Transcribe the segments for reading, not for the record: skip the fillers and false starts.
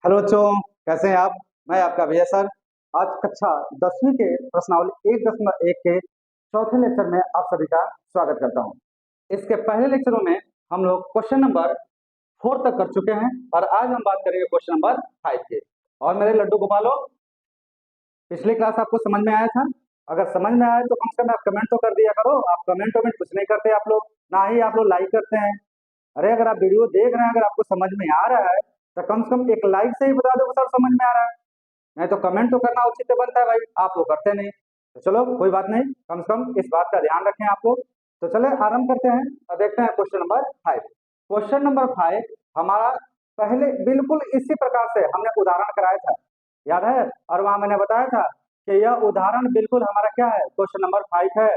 Hello बच्चों, कैसे हैं आप? मैं आपका भैया सर। आज कक्षा 10वीं के प्रश्नावली 1.1 के चौथे लेक्चर में आप सभी का स्वागत करता हूं। इसके पहले लेक्चरों में हम लोग क्वेश्चन नंबर 4 तक कर चुके हैं और आज हम बात करेंगे क्वेश्चन नंबर 5 के। और मेरे लड्डू गोपालों, पिछली क्लास आपको समझ में आया था? अगर समझ में आया तो कम से कम आप कमेंट तो कर दिया करो। आप कमेंट वमेंट कुछ नहीं करते आप लोग, ना ही आप लोग लाइक करते हैं। अरे अगर आप वीडियो देख रहे हैं, अगर आपको समझ में आ रहा है तो कम से कम एक लाइक से ही बता दो कि सर समझ में आ रहा है। नहीं तो कमेंट तो करना उचित बनता है भाई, आप वो करते नहीं। तो चलो कोई बात नहीं, कम से कम इस बात का ध्यान रखें आप लोग। तो चले आरंभ करते हैं और देखते हैं क्वेश्चन नंबर 5। क्वेश्चन नंबर 5 हमारा पहले बिल्कुल इसी प्रकार से हमने उदाहरण कराया था, याद है? और वहां मैंने बताया था कि यह उदाहरण बिल्कुल हमारा क्या है, क्वेश्चन नंबर 5 है।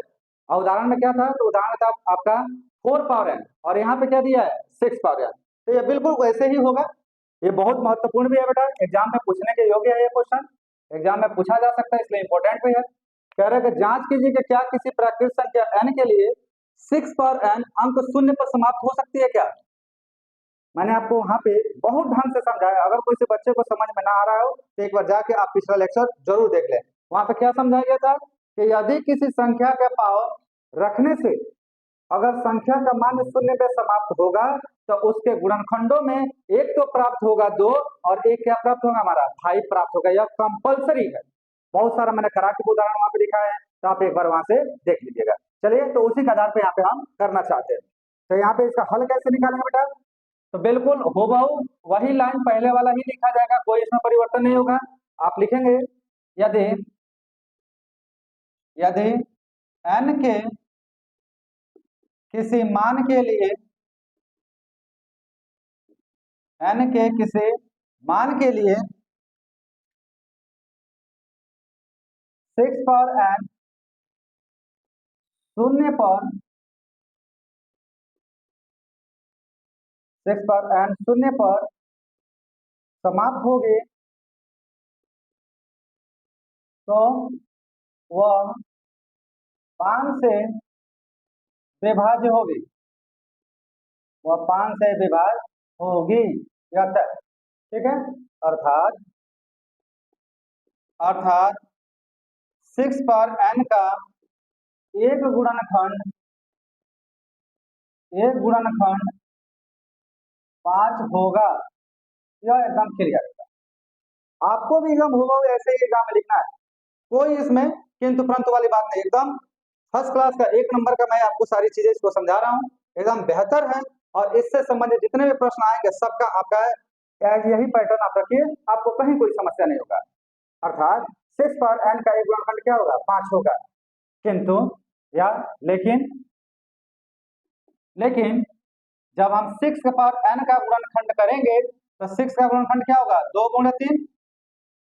और उदाहरण में क्या था? तो उदाहरण था आपका 4 पावर n और यहाँ पे क्या दिया है, 6 पावर n। तो ये बिल्कुल वैसे ही होगा। ये बहुत महत्वपूर्ण भी है बेटा, एग्जाम में पूछने के योग्य है। ये क्वेश्चन एग्जाम में पूछा जा सकता है, इसलिए इंपॉर्टेंट भी है। कह रहे हैं कि जांच कीजिए कि क्या किसी प्राकृत संख्या n के लिए 6 पावर n अंक शून्य पर समाप्त हो सकती है क्या? मैंने आपको वहां पे बहुत ढंग से समझाया। अगर कोई से बच्चे को समझ में ना आ रहा हो तो एक बार जाके आप पिछला लेक्चर जरूर देख लें। वहां पे क्या समझाया गया था कि यदि किसी संख्या का पावर रखने से अगर संख्या का मान शून्य पे समाप्त होगा तो उसके गुणनखंडों में एक तो प्राप्त होगा 2 और एक क्या प्राप्त होगा, हमारा 5 प्राप्त होगा। यह कंपलसरी है। बहुत सारा मैंने करा के उदाहरण वहां पे दिखाया है, तो आप एक बार वहां से देख लीजिएगा। चलिए, तो उसी के आधार पे यहाँ पे हम करना चाहते हैं। तो यहाँ पे इसका हल कैसे निकालेंगे बेटा? तो बिल्कुल होबहू वही लाइन पहले वाला ही लिखा जाएगा, कोई इसमें परिवर्तन नहीं होगा। आप लिखेंगे यदि यदि n के किसी मान के लिए n के किसी मान के लिए 6 पावर n शून्य पर 6 पावर n शून्य पर समाप्त होगी तो वह 5 से विभाज्य होगी। वह 5 से विभाज्य होगी, यह तय। ठीक है? अर्थात अर्थात 6 पावर n का एक गुणनखंड 5 होगा। यह एकदम क्लियर है। आपको भी एकदम होगा ऐसे ही एग्जाम में लिखना है, कोई इसमें किंतु परंतु वाली बात नहीं। एकदम फर्स्ट क्लास का 1 नंबर का मैं आपको सारी चीजें इसको समझा रहा हूँ, एकदम बेहतर है। और इससे संबंधित जितने भी प्रश्न आएंगे सबका आपका यही पैटर्न आप रखिए, आपको कहीं कोई समस्या नहीं होगा। अर्थात 6 पावर n का एक गुणनखंड क्या होगा, 5 होगा। किंतु या लेकिन लेकिन जब हम 6 के पावर n का गुणनखंड करेंगे तो 6 का गुणनखंड क्या होगा, 2 गुणे 3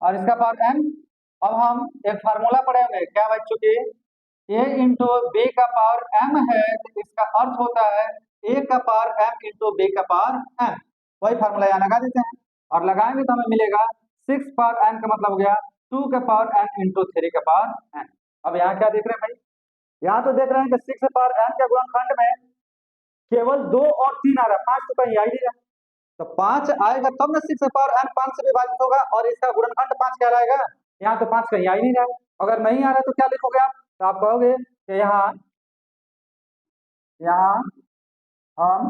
और इसका पावर n। अब हम एक फार्मूला पढ़ेंगे, क्या बच्चों की, a इंटू बी का पावर m है, तो इसका अर्थ होता है a का पावर m इंटू बी का पावर m। वही फार्मूला यहाँ लगा देते हैं और लगाएंगे तो हमें मिलेगा 6 पावर n का मतलब हो गया 2 का पावर n इंटू 3 का पावर n। अब यहाँ क्या देख रहे हैं भाई? यहाँ तो देख रहे हैं कि 6 पावर n के गुणनखंड में केवल 2 और 3 आ रहा है, 5 तो कहीं आ ही नहीं रहा। तो 5 आएगा तब ना 6 पावर n 5 से विभाजित होगा और इसका गुणनखंड 5 कहलाएगा। यहाँ तो 5 कहीं आ ही नहीं रहा है। अगर नहीं आ रहा तो क्या लिखोगे आप? तो आप कहोगे कि यहाँ यहाँ हम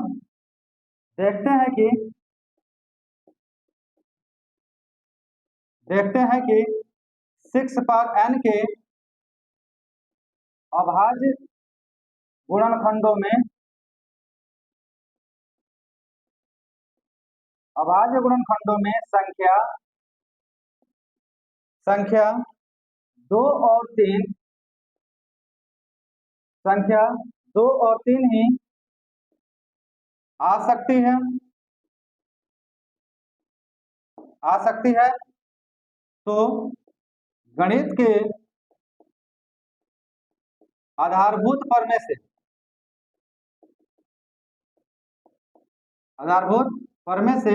देखते हैं कि 6 पावर n के अभाज्य गुणनखंडों में संख्या संख्या 2 और 3 संख्या 2 और 3 ही आ सकती है तो गणित के आधारभूत प्रमेय से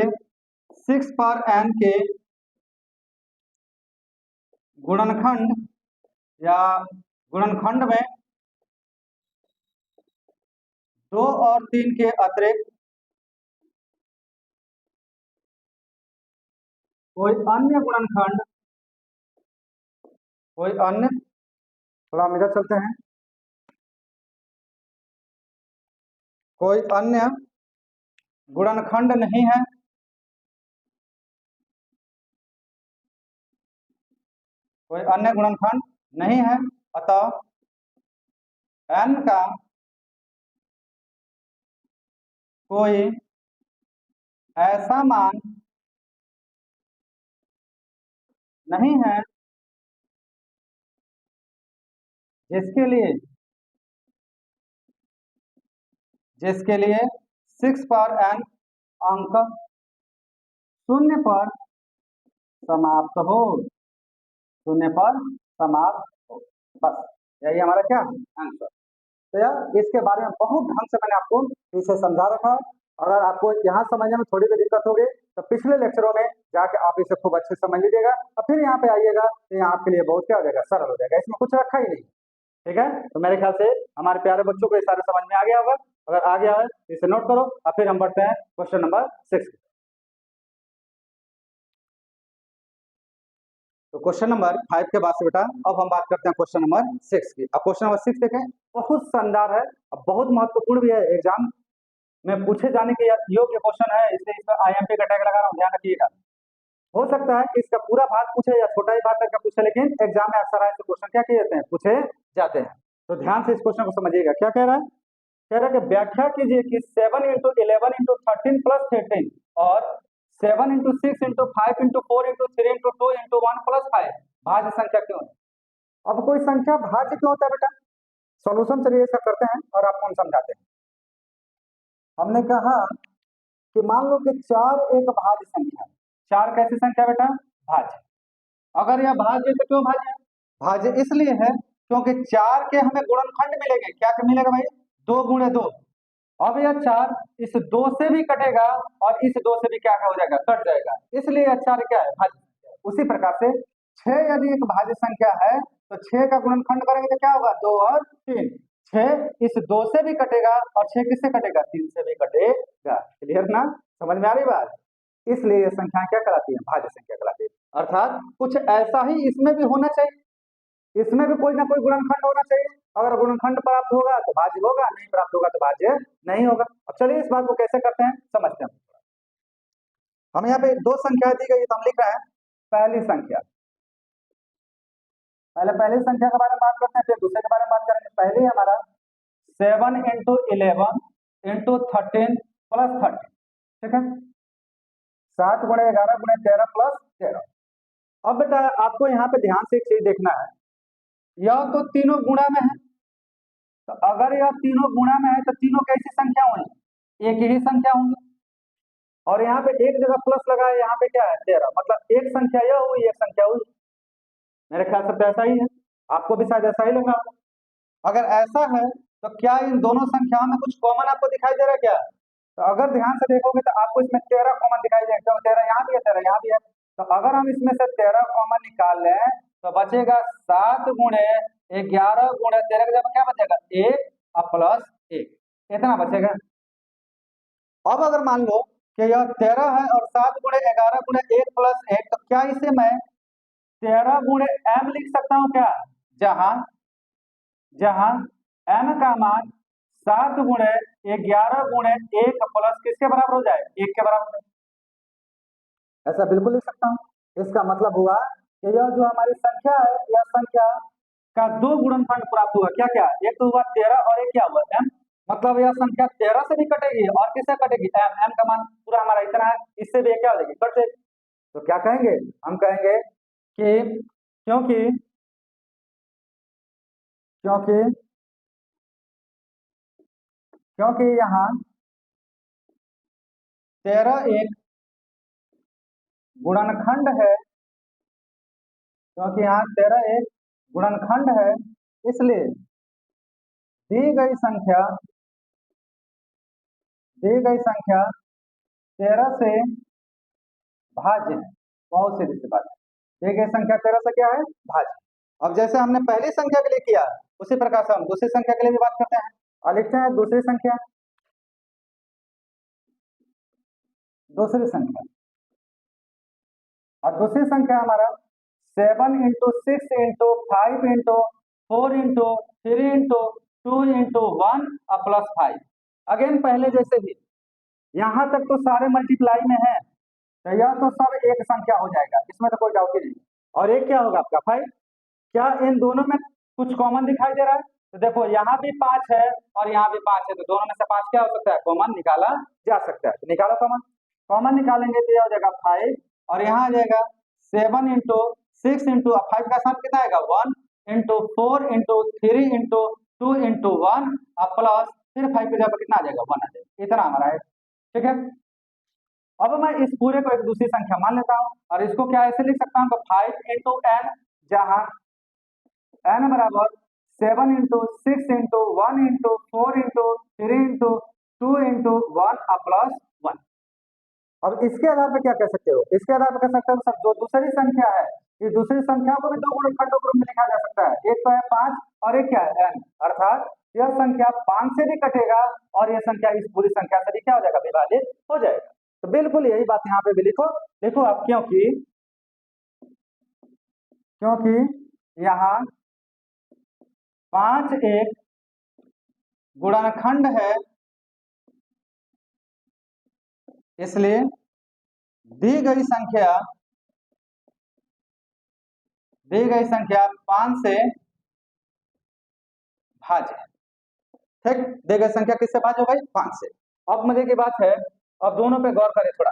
6 पावर n के गुणनखंड या गुणनखंड में 2 और 3 के अतिरिक्त कोई अन्य गुणनखंड, कोई अन्य, थोड़ा हम इधर चलते हैं, कोई अन्य गुणनखंड नहीं है, कोई अन्य गुणनखंड नहीं है, अतः n का कोई ऐसा मान नहीं है जिसके लिए, जिसके लिए 6 पर n अंक शून्य पर समाप्त हो, शून्य पर समाप्त हो। बस यही हमारा क्या आंसर। तो यार इसके बारे में बहुत ढंग से मैंने आपको पीछे समझा रखा है। अगर आपको यहाँ समझने में थोड़ी भी दिक्कत होगी तो पिछले लेक्चरों में जाके आप इसे खूब अच्छे से समझ लीजिएगा और फिर यहाँ पे आइएगा तो यहाँ आपके लिए बहुत क्या हो जाएगा, सरल हो जाएगा, इसमें कुछ रखा ही नहीं। ठीक है, तो मेरे ख्याल से हमारे प्यारे बच्चों को ये सारे समझ में आ गया होगा। अगर आ गया है तो इसे नोट करो और फिर हम बढ़ते हैं क्वेश्चन नंबर 6। तो क्वेश्चन नंबर 5 के बाद से बेटा अब हम बात करते हैं क्वेश्चन नंबर 6 की। अब क्वेश्चन नंबर 6 देखें, बहुत शानदार है और बहुत महत्वपूर्ण भी है, एग्जाम में पूछे जाने के योग्य क्वेश्चन है, इसलिए इस पर IMP का टैग लगा रहा हूँ, ध्यान रखिएगा। हो सकता है कि इसका पूरा भाग पूछे या छोटा ही भाग करके पूछे, लेकिन एग्जाम में अक्सर ऐसे क्वेश्चन क्या किए जाते हैं, पूछे जाते हैं। तो ध्यान से इस क्वेश्चन को समझिएगा। क्या कह रहा है, कह रहा है कि व्याख्या कीजिए कि 7 × 11 × 13 + 13 और 7 × 6 × 5 × 4 × 3 × 2 × 1 + 5 भाज्य संख्या क्यों है। अब कोई संख्या भाज्य क्यों होता है बेटा, सॉल्यूशन चलिए इसका करते हैं और आपको हम समझाते हैं। हमने कहा कि मान लो कि 4 एक भाज्य संख्या, 4 कैसी संख्या बेटा, भाज्य। अगर यह भाज्य है तो क्यों भाज्य है, भाज्य इसलिए है क्योंकि 4 के हमें गुणनखंड मिलेंगे, क्या मिलेगा भाई, 2 × 2। अब यह 4 इस 2 से भी कटेगा और इस 2 से भी क्या हो जाएगा, कट जाएगा, इसलिए यह 4 क्या है, भाज्य। उसी प्रकार से 6 यदि एक भाज्य संख्या है तो 6 का गुणनखंड करेंगे तो क्या होगा, 2 और 3। 6 इस 2 से भी कटेगा और 6 किससे कटेगा, 3 से भी कटेगा। क्लियर ना, समझ में आ रही बात। इसलिए ये संख्या क्या कहलाती है, भाज्य संख्या कहलाती है। अर्थात कुछ ऐसा ही इसमें भी होना चाहिए, इसमें भी कोई ना कोई गुणनखंड होना चाहिए। अगर गुणनखंड प्राप्त होगा तो भाज्य होगा, नहीं प्राप्त होगा तो भाज्य नहीं होगा। अब चलिए इस बात को कैसे करते हैं समझते हैं। हम यहाँ पे 2 संख्या दी गई तो हम लिख रहे हैं पहली संख्या, पहली संख्या के बारे में बात करते हैं, फिर दूसरे के बारे में बात करेंगे। पहले हमारा 7 × 11 × 13 + 13, ठीक है, 7 × 11 × 13 + 13। अब बेटा आपको यहाँ पे ध्यान से एक चीज देखना है, यह तो तीनों गुणा में है, तो अगर यह तीनों गुणा में है तो तीनों कैसी संख्या हुई, एक ही संख्या होंगी। और यहाँ पे एक जगह प्लस लगा है, यहाँ पे क्या है 13, मतलब एक संख्या यह हुई, एक संख्या हुई। मेरे ख्याल से तो ऐसा ही है, आपको भी शायद ऐसा ही लग रहा होगा। अगर ऐसा है तो क्या इन दोनों संख्याओं में कुछ कॉमन आपको दिखाई दे रहा है क्या, तो अगर ध्यान से देखोगे तो आपको इसमें 13 कॉमन दिखाई देगा, क्यों 13 यहाँ भी है, 13 यहाँ भी है। तो अगर हम इसमें से 13 कॉमन निकाल लें तो बचेगा 7 × 11 × 13 के जब क्या बचेगा, 1 और प्लस 1, इतना बचेगा। अब अगर मान लो कि यह 13 है और 7 × 11 × 1 + 1, तो क्या इसे मैं 13 × m लिख सकता हूँ क्या, जहां जहां m का मान 7 × 11 × 1 प्लस किसके बराबर हो जाए, 1 के बराबर। ऐसा बिल्कुल लिख सकता हूँ। इसका मतलब हुआ कि यह जो हमारी संख्या है, यह संख्या का 2 गुणनखंड प्राप्त हुआ। क्या क्या, एक तो हुआ 13 और एक क्या हुआ m, मतलब यह संख्या 13 से भी कटेगी और किससे कटेगी, m का मान पूरा हमारा इतना है, इससे भी क्या हो जाएगी, कट जाएगी। तो क्या कहेंगे, हम कहेंगे कि क्योंकि क्योंकि क्योंकि यहाँ 13 एक गुणनखंड है, क्योंकि यहाँ 13 एक गुणनखंड है, इसलिए दी गई संख्या 13 से भाज्य है। बहुत सीधी सी बात है, दी गई संख्या 13 से क्या है, भाज्य। अब जैसे हमने पहली संख्या के लिए किया उसी प्रकार से हम दूसरी संख्या के लिए भी बात करते हैं और लिखते हैं दूसरी संख्या। और दूसरी संख्या हमारा 7 × 6 × 5 × 4 × 3 × 2 + 5। अगेन पहले जैसे ही, यहाँ तक तो सारे मल्टीप्लाई में है, तो यह तो सब एक संख्या हो जाएगा, इसमें तो कोई डाउट ही नहीं। और एक क्या होगा आपका 5। क्या इन दोनों में कुछ कॉमन दिखाई दे रहा है? तो देखो यहाँ भी 5 है और यहाँ भी 5 है, तो दोनों में से 5 क्या हो सकता है? कॉमन निकाला जा सकता है। तो निकालो कॉमन। कॉमन निकालेंगे तो यह हो जाएगा 5 और यहाँ आ जाएगा 7 × 6 × 5 का साथ कितना आएगा? 1 × 4 × 3 × 2 × 1 प्लस फिर 5 की जगह कितना आ जाएगा? 1 आ जाएगा। इतना हमारा है, ठीक है। अब मैं इस पूरे को एक दूसरी संख्या मान लेता हूं और इसको क्या ऐसे लिख सकता हूं? 5 × n, जहां n बराबर 7 × 6 × 1 × 4 × 3 × 2 × 1 प्लस 1। अब इसके आधार पर क्या कह सकते हो? इसके आधार पर कह सकते हो सर जो दूसरी संख्या है, इस दूसरी संख्या को भी दो गुणनखंडों के रूप में लिखा जा सकता है। एक तो है 5 और एक क्या है? n। अर्थात यह संख्या 5 से भी कटेगा और यह संख्या इस पूरी संख्या से भी क्या हो जाएगा? विभाजित हो जाएगा। तो बिल्कुल यही बात यहाँ पे भी लिखो। देखो आप, क्योंकि यहाँ 5 एक गुणनखंड है, इसलिए दी गई संख्या 5 से भाज्य है। ठीक, दी गई संख्या किससे भाज्य हो गई? 5 से। अब मजे की बात है, अब दोनों पे गौर करें थोड़ा।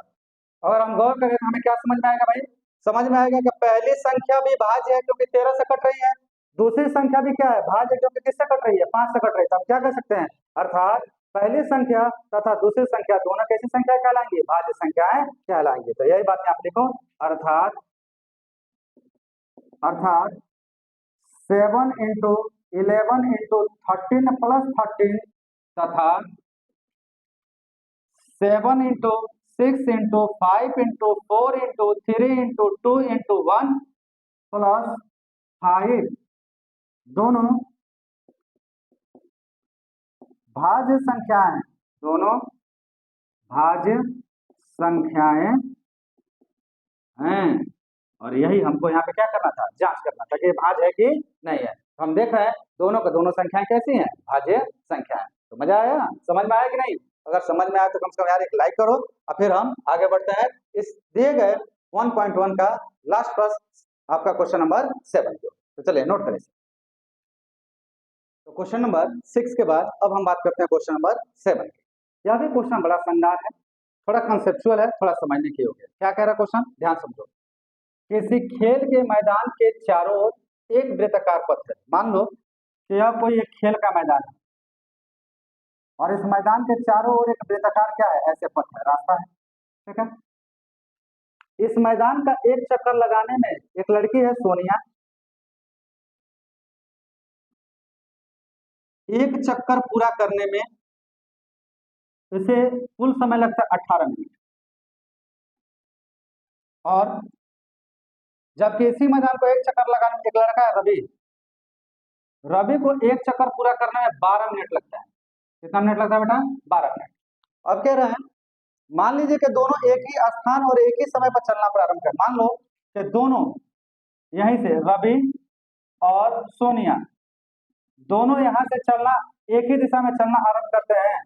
अगर हम गौर करें तो हमें क्या समझ में आएगा भाई? समझ में आएगा कि पहली संख्या भी भाज्य है क्योंकि 13 से कट रही है, दूसरी संख्या भी क्या है? भाज्य, क्योंकि किससे कट रही है? 5 से कट रही है। तो हम क्या कह सकते हैं? अर्थात पहली संख्या तथा दूसरी संख्या दोनों कैसी संख्या कहलाएंगी? भाज्य संख्याएं कहलाएंगी। तो यही बात यहाँ पे लिखो, अर्थात 7 × 11 × 13 + 13 तथा 7 × 6 × 5 × 4 × 3 × 2 × 1 प्लस 5 दोनों भाज्य संख्याएं, दोनों भाज्य संख्याएं हैं। और यही हमको यहाँ पे क्या करना था? जांच करना था कि भाज्य है कि नहीं है। तो हम देख रहे हैं दोनों के दोनों संख्याएं कैसी हैं? भाज्य संख्याएं। तो मजा आया? समझ में आया कि नहीं? अगर समझ में आया तो कम से कम यार एक लाइक करो और फिर हम आगे बढ़ते हैं इस दिए गए 1.1 का लास्ट प्रश्न, आपका क्वेश्चन नंबर 7 को। तो चलिए नोट करें। तो क्वेश्चन नंबर 6 के बाद अब हम बात करते हैं क्वेश्चन नंबर 7 की। यह भी क्वेश्चन बड़ा शानदार है, थोड़ा कंसेप्चुअल है, थोड़ा समझने के योग्य है। क्या कह रहा है क्वेश्चन? ध्यान समझो। किसी खेल के मैदान के चारों ओर एक वृत्ताकार पथ है। मान लो कि यह कोई एक खेल का मैदान है और इस मैदान के चारों ओर एक वृत्ताकार क्या है? ऐसे पथ है, रास्ता है, ठीक है। इस मैदान का एक चक्कर लगाने में एक लड़की है सोनिया, एक चक्कर पूरा करने में इसे कुल समय लगता है 18 मिनट। और जबकि इसी मैदान को एक चक्कर लगाने में एक लड़का है रवि, रवि को एक चक्कर पूरा करने में 12 मिनट लगता है। कितना मिनट लगता है बेटा? 12 मिनट। अब कह रहे हैं मान लीजिए कि दोनों एक ही स्थान और एक ही समय पर चलना प्रारंभ करें। मान लो कि दोनों यहीं से रवि और सोनिया दोनों यहां से चलना, एक ही दिशा में चलना आरंभ करते हैं।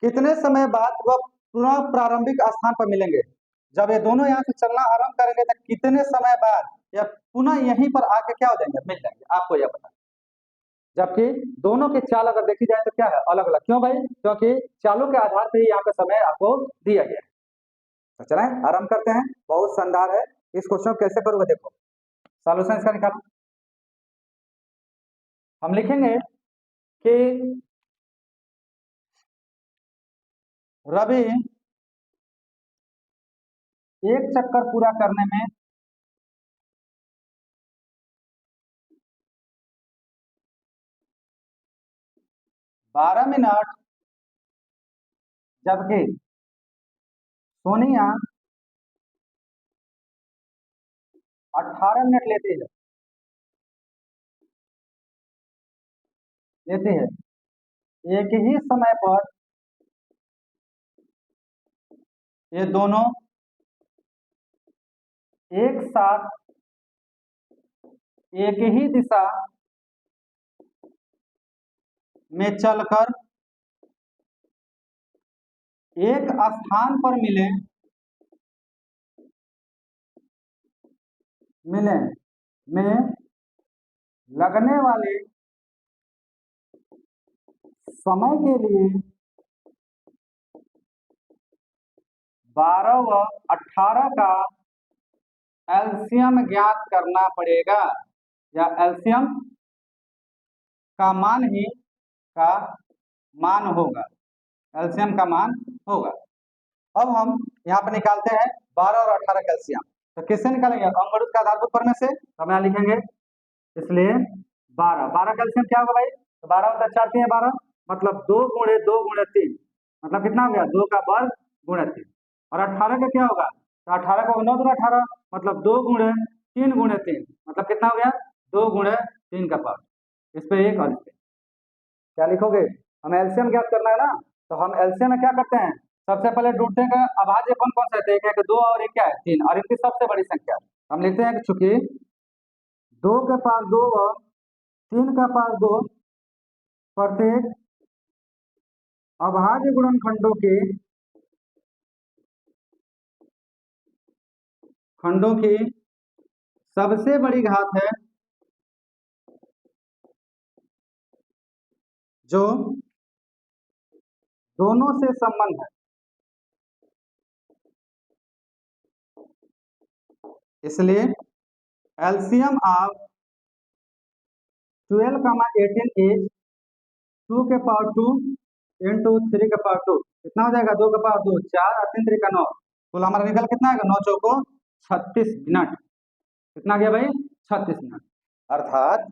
कितने समय बाद वह पुनः प्रारंभिक स्थान पर मिलेंगे? जब ये दोनों यहाँ से चलना आरंभ करेंगे तो कितने समय बाद या पुनः यहीं पर आके क्या हो जाएंगे? मिल जाएंगे। आपको यह पता, जबकि दोनों की चाल अगर देखी जाए तो क्या है? अलग अलग। क्यों भाई? क्योंकि चालों के आधार पर ही यहाँ पे समय आपको दिया गया है। तो चलें आरंभ करते हैं। बहुत शानदार है। इस क्वेश्चन को कैसे करोगे? देखो सॉल्यूशन इसका निकालो। हम लिखेंगे कि रवि एक चक्कर पूरा करने में 12 मिनट, जबकि सोनिया 18 मिनट लेती है। एक ही समय पर ये दोनों एक साथ एक ही दिशा में चलकर एक स्थान पर मिले में लगने वाले समय के लिए 12 व 18 का एलसीएम ज्ञात करना पड़ेगा, या एलसीएम का मान होगा, एलसीएम का मान होगा। अब हम यहाँ पर निकालते हैं 12 और 18 का एलसीएम। तो किससे निकालेंगे? अंगरूप का आधारभूत प्रमेय से। तो हम यहाँ लिखेंगे, इसलिए 12 का एलसीएम क्या होगा भाई? तो 12 होता है 4 3 12, मतलब 2 गुणे 2 गुणे 3, मतलब कितना हो गया? 2 का वर्ग गुणे 3। और 18 का क्या होगा? तो 18 का 9 दूना 18, मतलब 2 गुणे 3 गुणे 3, मतलब कितना हो गया? 2 गुणे 3 का पावर। इस पे एक और इस पे क्या लिखोगे? हमें एलसीएम ज्ञात करना है ना, तो हम एलसीएम में क्या करते हैं? सबसे पहले ढूंढते हैं अभाज्य कौन कौन से? एक है कि 2 और एक क्या है? 3, और इनकी सबसे बड़ी संख्या हम लिखते हैं कि चूंकि 2 के पावर 2 व 3 का पावर 2 प्रत्येक अभाज्य गुणनखंडों की सबसे बड़ी घात है, जो दोनों से संबंध है। इसलिए एलसीएम ऑफ 12, 18 इज 2 के पावर 2 इंटू 3 के पावर 2, कितना हो जाएगा? 2 के पावर 2 4 और 3 3 का 9, कुल हमारा निकल कितना आएगा? 9 चौको 36 मिनट। कितना गया भाई? 36 मिनट। अर्थात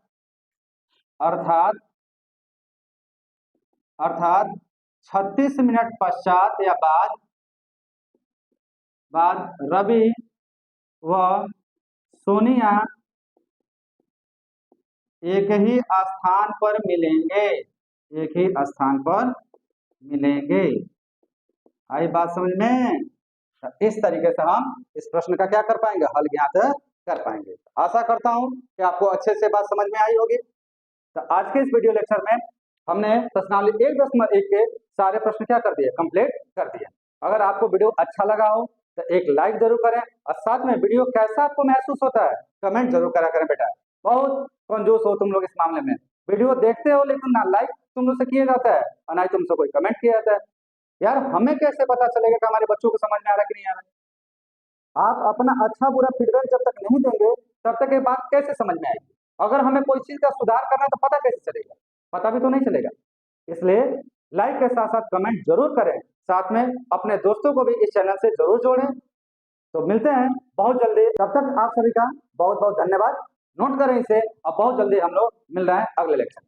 अर्थात अर्थात 36 मिनट पश्चात या बाद रवि व सोनिया एक ही स्थान पर मिलेंगे, एक ही स्थान पर मिलेंगे। आई बात समझ में? इस तरीके से हम इस प्रश्न का क्या कर पाएंगे? हल ज्ञात कर पाएंगे। आशा करता हूं कि आपको अच्छे से बात समझ में आई होगी। तो आज के इस वीडियो लेक्चर में हमने प्रश्नावली 1.1 के सारे प्रश्न क्या कर दिए? कंप्लीट कर दिए। अगर आपको वीडियो अच्छा लगा हो तो एक लाइक जरूर करें, और साथ में वीडियो कैसा आपको महसूस होता है कमेंट जरूर करा करें। बेटा बहुत कंजूस हो तुम लोग इस मामले में, वीडियो देखते हो लेकिन ना लाइक तुम लोग से किया जाता है और ना ही तुमसे कोई कमेंट किया जाता है। यार हमें कैसे पता चलेगा कि हमारे बच्चों को समझ में आ रहा कि नहीं आ रहा? आप अपना अच्छा बुरा फीडबैक जब तक नहीं देंगे तब तक ये बात कैसे समझ में आएगी? अगर हमें कोई चीज का सुधार करना है तो पता कैसे चलेगा? पता भी तो नहीं चलेगा। इसलिए लाइक के साथ साथ कमेंट जरूर करें, साथ में अपने दोस्तों को भी इस चैनल से जरूर जोड़ें। तो मिलते हैं बहुत जल्दी, तब तक आप सभी का बहुत बहुत धन्यवाद। नोट करें इसे, और बहुत जल्दी हम लोग मिल रहे हैं अगले लेक्चर।